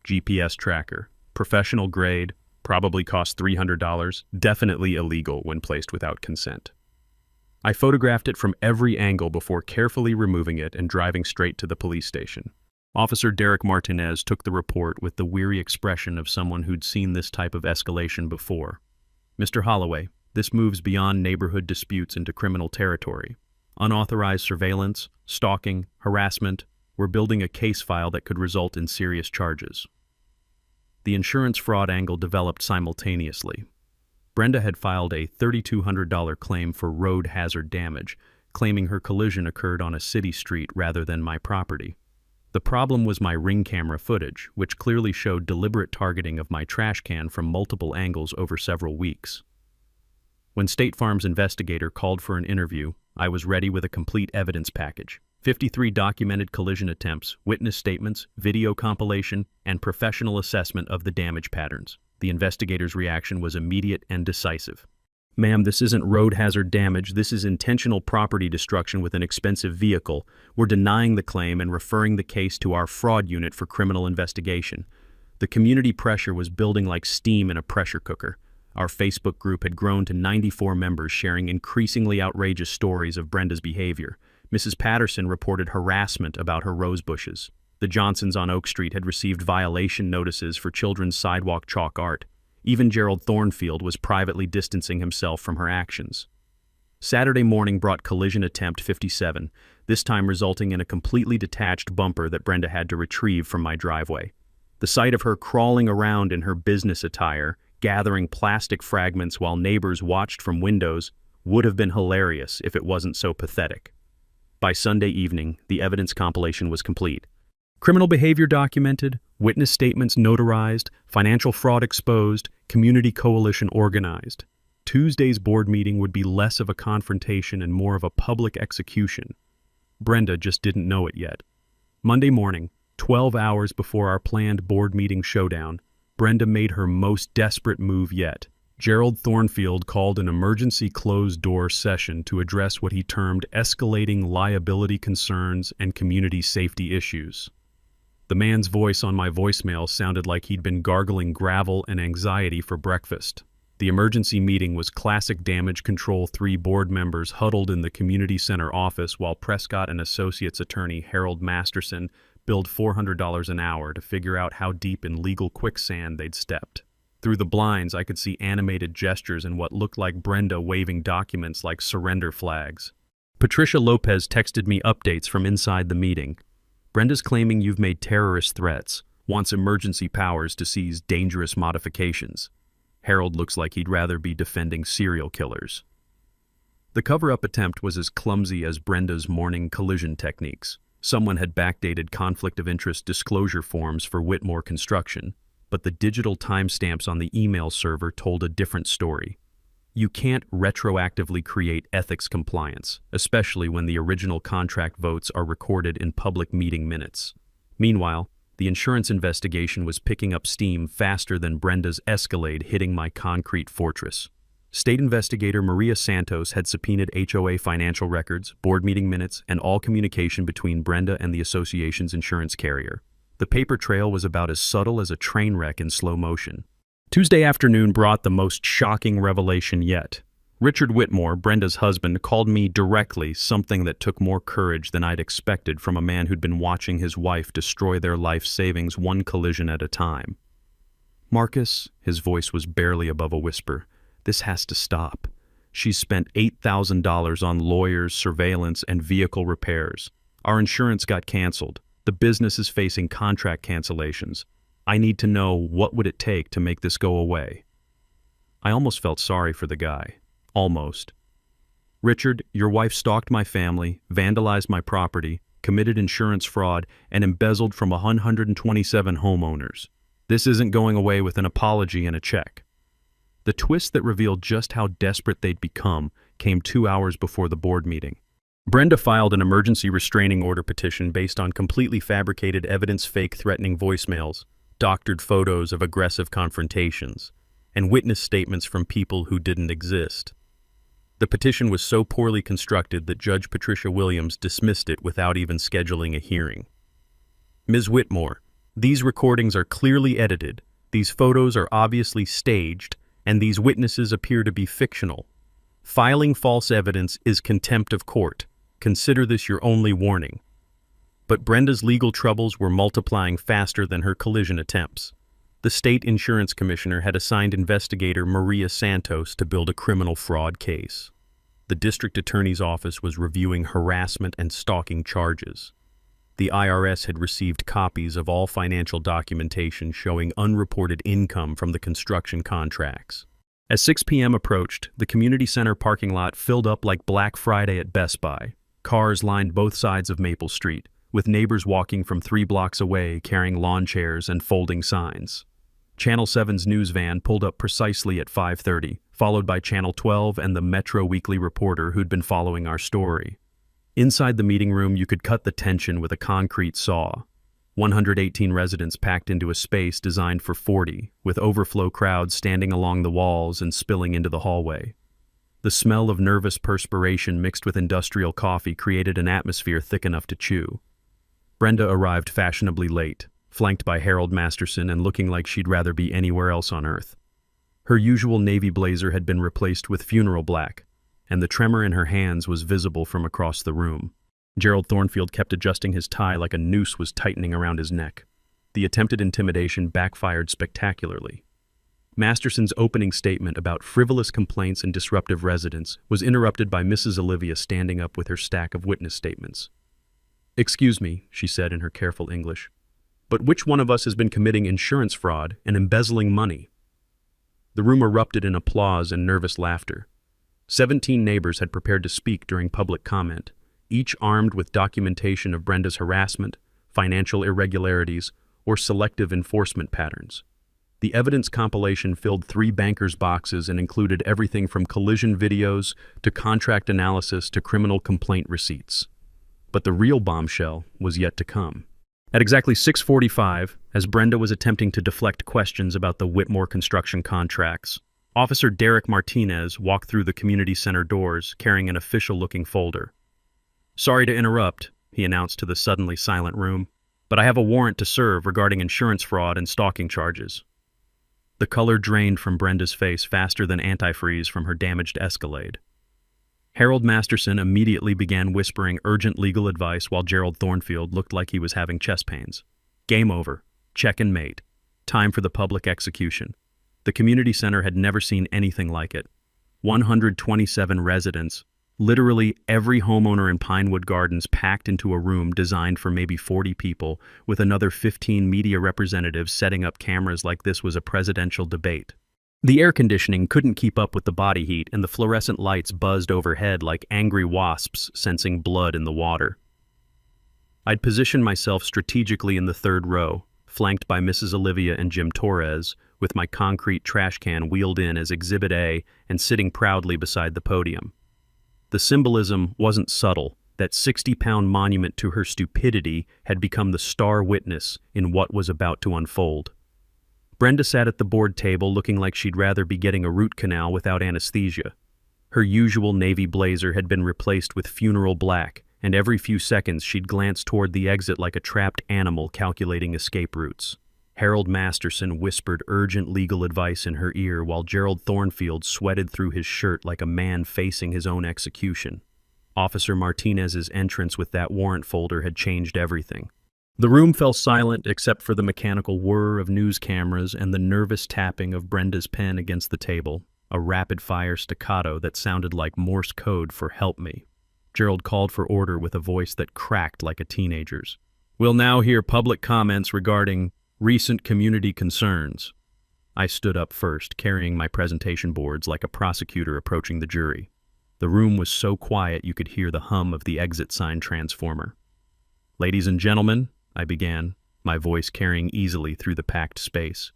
GPS tracker, professional grade, probably cost $300, definitely illegal when placed without consent. I photographed it from every angle before carefully removing it and driving straight to the police station. Officer Derek Martinez took the report with the weary expression of someone who'd seen this type of escalation before. "Mr. Holloway, this moves beyond neighborhood disputes into criminal territory. Unauthorized surveillance, stalking, harassment. We're building a case file that could result in serious charges." The insurance fraud angle developed simultaneously. Brenda had filed a $3,200 claim for road hazard damage, claiming her collision occurred on a city street rather than my property. The problem was my Ring camera footage, which clearly showed deliberate targeting of my trash can from multiple angles over several weeks. When State Farm's investigator called for an interview, I was ready with a complete evidence package. 53 documented collision attempts, witness statements, video compilation, and professional assessment of the damage patterns. The investigator's reaction was immediate and decisive. "Ma'am, this isn't road hazard damage. This is intentional property destruction with an expensive vehicle. We're denying the claim and referring the case to our fraud unit for criminal investigation." The community pressure was building like steam in a pressure cooker. Our Facebook group had grown to 94 members sharing increasingly outrageous stories of Brenda's behavior. Mrs. Patterson reported harassment about her rose bushes. The Johnsons on Oak Street had received violation notices for children's sidewalk chalk art. Even Gerald Thornfield was privately distancing himself from her actions. Saturday morning brought collision attempt 57, this time resulting in a completely detached bumper that Brenda had to retrieve from my driveway. The sight of her crawling around in her business attire, gathering plastic fragments while neighbors watched from windows, would have been hilarious if it wasn't so pathetic. By Sunday evening, the evidence compilation was complete. Criminal behavior documented, witness statements notarized, financial fraud exposed, community coalition organized. Tuesday's board meeting would be less of a confrontation and more of a public execution. Brenda just didn't know it yet. Monday morning, 12 hours before our planned board meeting showdown, Brenda made her most desperate move yet. Gerald Thornfield called an emergency closed-door session to address what he termed escalating liability concerns and community safety issues. The man's voice on my voicemail sounded like he'd been gargling gravel and anxiety for breakfast. The emergency meeting was classic damage control. 3 board members huddled in the community center office while Prescott and Associates attorney Harold Masterson billed $400 an hour to figure out how deep in legal quicksand they'd stepped. Through the blinds, I could see animated gestures and what looked like Brenda waving documents like surrender flags. Patricia Lopez texted me updates from inside the meeting. "Brenda's claiming you've made terrorist threats, wants emergency powers to seize dangerous modifications. Harold looks like he'd rather be defending serial killers." The cover-up attempt was as clumsy as Brenda's morning collision techniques. Someone had backdated conflict of interest disclosure forms for Whitmore Construction, but the digital timestamps on the email server told a different story. You can't retroactively create ethics compliance, especially when the original contract votes are recorded in public meeting minutes. Meanwhile, the insurance investigation was picking up steam faster than Brenda's Escalade hitting my concrete fortress. State investigator Maria Santos had subpoenaed HOA financial records, board meeting minutes, and all communication between Brenda and the association's insurance carrier. The paper trail was about as subtle as a train wreck in slow motion. Tuesday afternoon brought the most shocking revelation yet. Richard Whitmore, Brenda's husband, called me directly, something that took more courage than I'd expected from a man who'd been watching his wife destroy their life savings one collision at a time. "Marcus," his voice was barely above a whisper, "this has to stop. She's spent $8,000 on lawyers, surveillance, and vehicle repairs. Our insurance got canceled. The business is facing contract cancellations. I need to know, what would it take to make this go away?" I almost felt sorry for the guy. Almost. "Richard, your wife stalked my family, vandalized my property, committed insurance fraud, and embezzled from 127 homeowners. This isn't going away with an apology and a check." The twist that revealed just how desperate they'd become came 2 hours before the board meeting. Brenda filed an emergency restraining order petition based on completely fabricated evidence, fake threatening voicemails, doctored photos of aggressive confrontations, and witness statements from people who didn't exist. The petition was so poorly constructed that Judge Patricia Williams dismissed it without even scheduling a hearing. "Ms. Whitmore, these recordings are clearly edited, these photos are obviously staged, and these witnesses appear to be fictional. Filing false evidence is contempt of court. Consider this your only warning." But Brenda's legal troubles were multiplying faster than her collision attempts. The state insurance commissioner had assigned investigator Maria Santos to build a criminal fraud case. The district attorney's office was reviewing harassment and stalking charges. The IRS had received copies of all financial documentation showing unreported income from the construction contracts. As 6 p.m. approached, the community center parking lot filled up like Black Friday at Best Buy. Cars lined both sides of Maple Street, with neighbors walking from 3 blocks away carrying lawn chairs and folding signs. Channel 7's news van pulled up precisely at 5:30, followed by Channel 12 and the Metro Weekly reporter who'd been following our story. Inside the meeting room, you could cut the tension with a concrete saw. 118 residents packed into a space designed for 40, with overflow crowds standing along the walls and spilling into the hallway. The smell of nervous perspiration mixed with industrial coffee created an atmosphere thick enough to chew. Brenda arrived fashionably late, flanked by Harold Masterson and looking like she'd rather be anywhere else on earth. Her usual navy blazer had been replaced with funeral black, and the tremor in her hands was visible from across the room. Gerald Thornfield kept adjusting his tie like a noose was tightening around his neck. The attempted intimidation backfired spectacularly. Masterson's opening statement about frivolous complaints and disruptive residents was interrupted by Mrs. Olivia standing up with her stack of witness statements. "Excuse me," she said in her careful English, "but which one of us has been committing insurance fraud and embezzling money?" The room erupted in applause and nervous laughter. 17 neighbors had prepared to speak during public comment, each armed with documentation of Brenda's harassment, financial irregularities, or selective enforcement patterns. The evidence compilation filled 3 bankers' boxes and included everything from collision videos to contract analysis to criminal complaint receipts. But the real bombshell was yet to come. At exactly 6:45, as Brenda was attempting to deflect questions about the Whitmore construction contracts, Officer Derek Martinez walked through the community center doors carrying an official-looking folder. "Sorry to interrupt," he announced to the suddenly silent room, "but I have a warrant to serve regarding insurance fraud and stalking charges." The color drained from Brenda's face faster than antifreeze from her damaged Escalade. Harold Masterson immediately began whispering urgent legal advice while Gerald Thornfield looked like he was having chest pains. Game over. Check and mate. Time for the public execution. The community center had never seen anything like it. 127 residents, literally every homeowner in Pinewood Gardens packed into a room designed for maybe 40 people, with another 15 media representatives setting up cameras like this was a presidential debate. The air conditioning couldn't keep up with the body heat, and the fluorescent lights buzzed overhead like angry wasps sensing blood in the water. I'd positioned myself strategically in the 3rd row, flanked by Mrs. Olivia and Jim Torres, with my concrete trash can wheeled in as Exhibit A and sitting proudly beside the podium. The symbolism wasn't subtle. That 60-pound monument to her stupidity had become the star witness in what was about to unfold. Brenda sat at the board table looking like she'd rather be getting a root canal without anesthesia. Her usual navy blazer had been replaced with funeral black, and every few seconds she'd glance toward the exit like a trapped animal calculating escape routes. Harold Masterson whispered urgent legal advice in her ear while Gerald Thornfield sweated through his shirt like a man facing his own execution. Officer Martinez's entrance with that warrant folder had changed everything. The room fell silent except for the mechanical whir of news cameras and the nervous tapping of Brenda's pen against the table, a rapid-fire staccato that sounded like Morse code for "help me." Gerald called for order with a voice that cracked like a teenager's. "We'll now hear public comments regarding recent community concerns." I stood up first, carrying my presentation boards like a prosecutor approaching the jury. The room was so quiet you could hear the hum of the exit sign transformer. "Ladies and gentlemen," I began, my voice carrying easily through the packed space.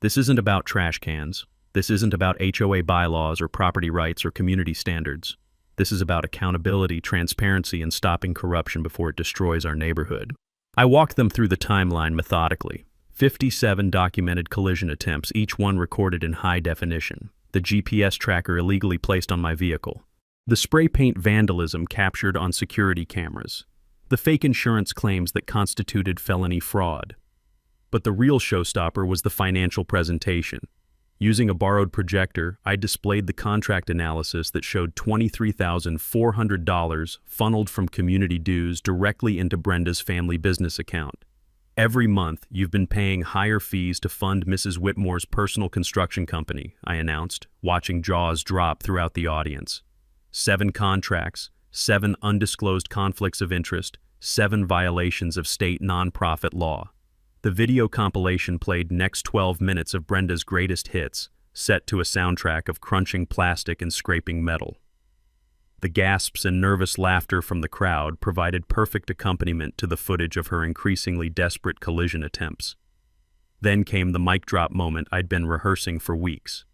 "This isn't about trash cans. This isn't about HOA bylaws or property rights or community standards. This is about accountability, transparency, and stopping corruption before it destroys our neighborhood." I walked them through the timeline methodically. 57 documented collision attempts, each one recorded in high definition. The GPS tracker illegally placed on my vehicle. The spray paint vandalism captured on security cameras. The fake insurance claims that constituted felony fraud. But the real showstopper was the financial presentation. Using a borrowed projector, I displayed the contract analysis that showed $23,400 funneled from community dues directly into Brenda's family business account. "Every month, you've been paying higher fees to fund Mrs. Whitmore's personal construction company," I announced, watching jaws drop throughout the audience. 7 contracts, 7 undisclosed conflicts of interest, 7 violations of state nonprofit law. The video compilation played next 12 minutes of Brenda's greatest hits, set to a soundtrack of crunching plastic and scraping metal. The gasps and nervous laughter from the crowd provided perfect accompaniment to the footage of her increasingly desperate collision attempts. Then came the mic drop moment I'd been rehearsing for weeks.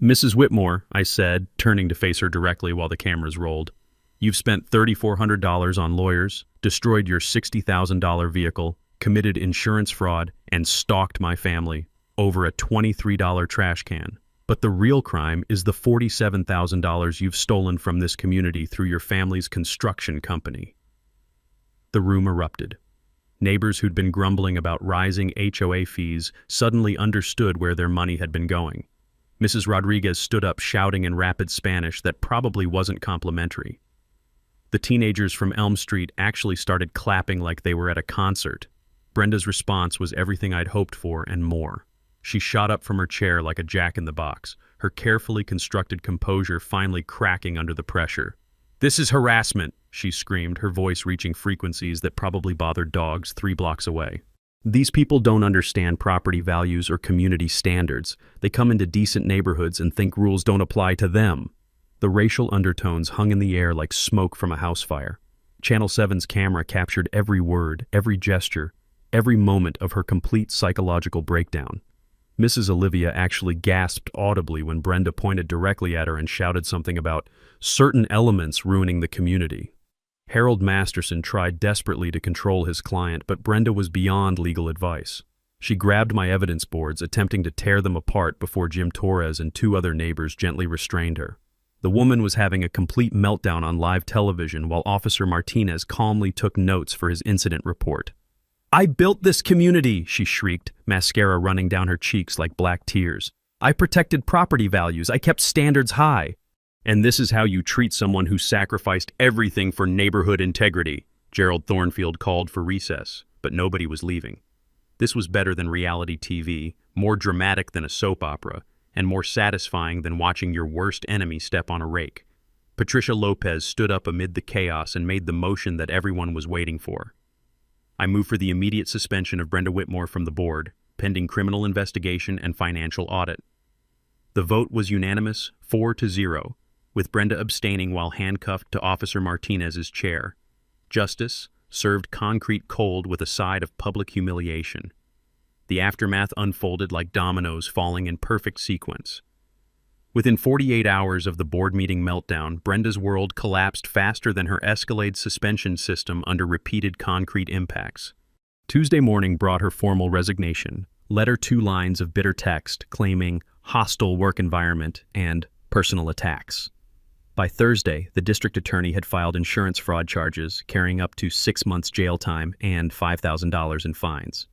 "Mrs. Whitmore," I said, turning to face her directly while the cameras rolled, "you've spent $3,400 on lawyers, destroyed your $60,000 vehicle, committed insurance fraud, and stalked my family over a $23 trash can. But the real crime is the $47,000 you've stolen from this community through your family's construction company." The room erupted. Neighbors who'd been grumbling about rising HOA fees suddenly understood where their money had been going. Mrs. Rodriguez stood up shouting in rapid Spanish that probably wasn't complimentary. The teenagers from Elm Street actually started clapping like they were at a concert. Brenda's response was everything I'd hoped for and more. She shot up from her chair like a jack-in-the-box, her carefully constructed composure finally cracking under the pressure. "This is harassment," she screamed, her voice reaching frequencies that probably bothered dogs 3 blocks away. "These people don't understand property values or community standards. They come into decent neighborhoods and think rules don't apply to them." The racial undertones hung in the air like smoke from a house fire. Channel 7's camera captured every word, every gesture, every moment of her complete psychological breakdown. Mrs. Olivia actually gasped audibly when Brenda pointed directly at her and shouted something about certain elements ruining the community. Harold Masterson tried desperately to control his client, but Brenda was beyond legal advice. She grabbed my evidence boards, attempting to tear them apart before Jim Torres and 2 other neighbors gently restrained her. The woman was having a complete meltdown on live television while Officer Martinez calmly took notes for his incident report. "I built this community," she shrieked, mascara running down her cheeks like black tears. "I protected property values. I kept standards high." "And this is how you treat someone who sacrificed everything for neighborhood integrity," Gerald Thornfield called for recess, but nobody was leaving. This was better than reality TV, more dramatic than a soap opera, and more satisfying than watching your worst enemy step on a rake. Patricia Lopez stood up amid the chaos and made the motion that everyone was waiting for. I moved for the immediate suspension of Brenda Whitmore from the board, pending criminal investigation and financial audit. The vote was unanimous, 4-0, with Brenda abstaining while handcuffed to Officer Martinez's chair. Justice served concrete cold with a side of public humiliation. The aftermath unfolded like dominoes falling in perfect sequence. Within 48 hours of the board meeting meltdown, Brenda's world collapsed faster than her Escalade suspension system under repeated concrete impacts. Tuesday morning brought her formal resignation, letter 2 lines of bitter text claiming hostile work environment and personal attacks. By Thursday, the district attorney had filed insurance fraud charges, carrying up to 6 months jail time and $5,000 in fines.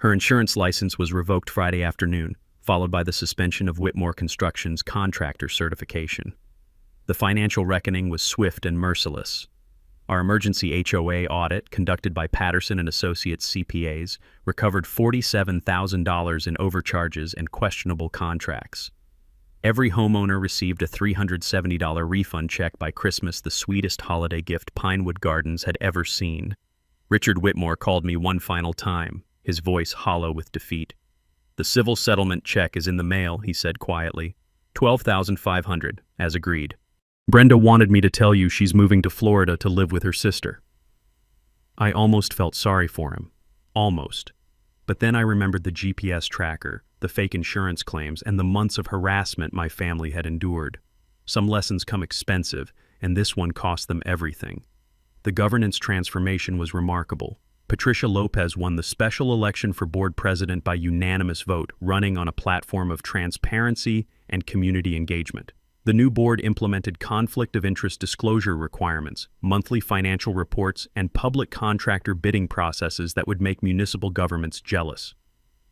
Her insurance license was revoked Friday afternoon, followed by the suspension of Whitmore Construction's contractor certification. The financial reckoning was swift and merciless. Our emergency HOA audit, conducted by Patterson and Associates CPAs, recovered $47,000 in overcharges and questionable contracts. Every homeowner received a $370 refund check by Christmas, the sweetest holiday gift Pinewood Gardens had ever seen. Richard Whitmore called me one final time, his voice hollow with defeat. "The civil settlement check is in the mail," he said quietly. $12,500, as agreed. "Brenda wanted me to tell you she's moving to Florida to live with her sister." I almost felt sorry for him. Almost. But then I remembered the GPS tracker, the fake insurance claims, and the months of harassment my family had endured. Some lessons come expensive, and this one cost them everything. The governance transformation was remarkable. Patricia Lopez won the special election for board president by unanimous vote, running on a platform of transparency and community engagement. The new board implemented conflict of interest disclosure requirements, monthly financial reports, and public contractor bidding processes that would make municipal governments jealous.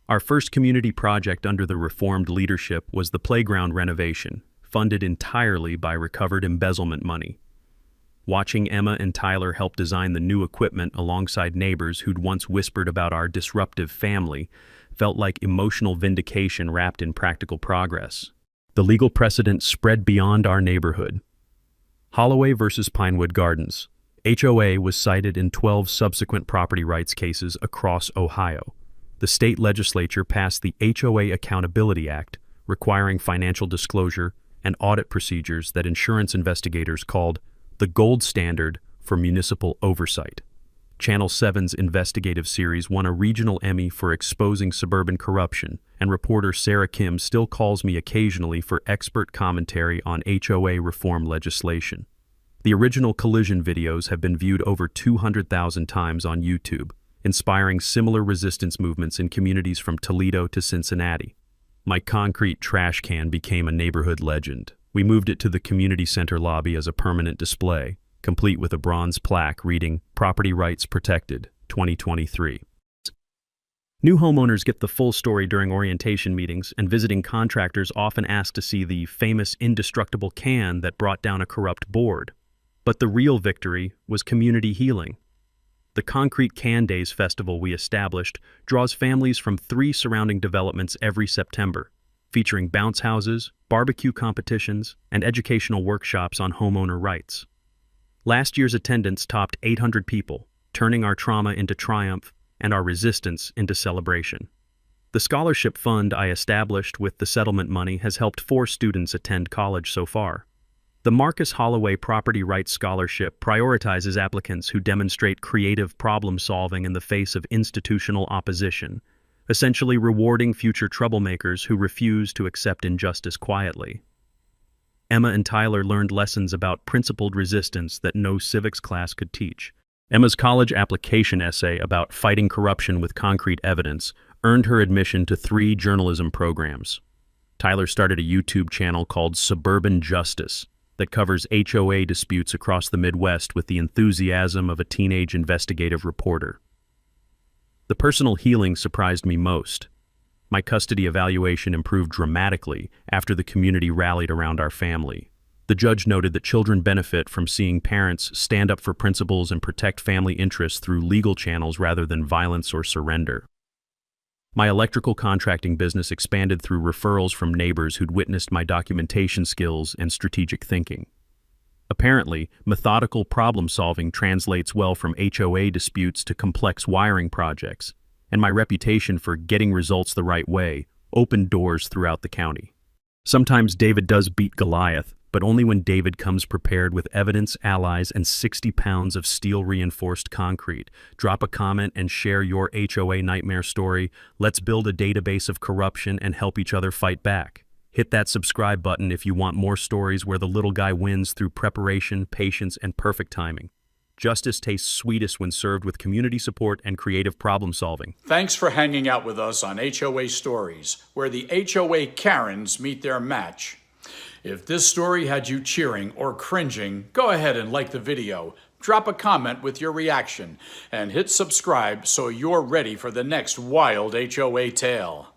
Our first community project under the reformed leadership was the playground renovation, funded entirely by recovered embezzlement money. Watching Emma and Tyler help design the new equipment alongside neighbors who'd once whispered about our disruptive family felt like emotional vindication wrapped in practical progress. The legal precedent spread beyond our neighborhood. Holloway versus Pinewood Gardens. HOA was cited in 12 subsequent property rights cases across Ohio. The state legislature passed the HOA Accountability Act, requiring financial disclosure and audit procedures that insurance investigators called the gold standard for municipal oversight. Channel 7's investigative series won a regional Emmy for exposing suburban corruption, and reporter Sarah Kim still calls me occasionally for expert commentary on HOA reform legislation. The original collision videos have been viewed over 200,000 times on YouTube, inspiring similar resistance movements in communities from Toledo to Cincinnati. My concrete trash can became a neighborhood legend. We moved it to the community center lobby as a permanent display, complete with a bronze plaque reading "Property Rights Protected, 2023. New homeowners get the full story during orientation meetings, and visiting contractors often ask to see the famous indestructible can that brought down a corrupt board. But the real victory was community healing. The Concrete Can Days festival we established draws families from 3 surrounding developments every September, featuring bounce houses, barbecue competitions, and educational workshops on homeowner rights. Last year's attendance topped 800 people, turning our trauma into triumph and our resistance into celebration. The scholarship fund I established with the settlement money has helped 4 students attend college so far. The Marcus Holloway Property Rights Scholarship prioritizes applicants who demonstrate creative problem solving in the face of institutional opposition, essentially rewarding future troublemakers who refuse to accept injustice quietly. Emma and Tyler learned lessons about principled resistance that no civics class could teach. Emma's college application essay about fighting corruption with concrete evidence earned her admission to 3 journalism programs. Tyler started a YouTube channel called Suburban Justice that covers HOA disputes across the Midwest with the enthusiasm of a teenage investigative reporter. The personal healing surprised me most. My custody evaluation improved dramatically after the community rallied around our family. The judge noted that children benefit from seeing parents stand up for principles and protect family interests through legal channels rather than violence or surrender. My electrical contracting business expanded through referrals from neighbors who'd witnessed my documentation skills and strategic thinking. Apparently, methodical problem-solving translates well from HOA disputes to complex wiring projects, and my reputation for getting results the right way opened doors throughout the county. Sometimes David does beat Goliath, but only when David comes prepared with evidence, allies, and 60 pounds of steel-reinforced concrete. Drop a comment and share your HOA nightmare story. Let's build a database of corruption and help each other fight back. Hit that subscribe button if you want more stories where the little guy wins through preparation, patience, and perfect timing. Justice tastes sweetest when served with community support and creative problem solving. Thanks for hanging out with us on HOA Stories, where the HOA Karens meet their match. If this story had you cheering or cringing, go ahead and like the video, Drop a comment with your reaction and hit subscribe so you're ready for the next wild HOA tale.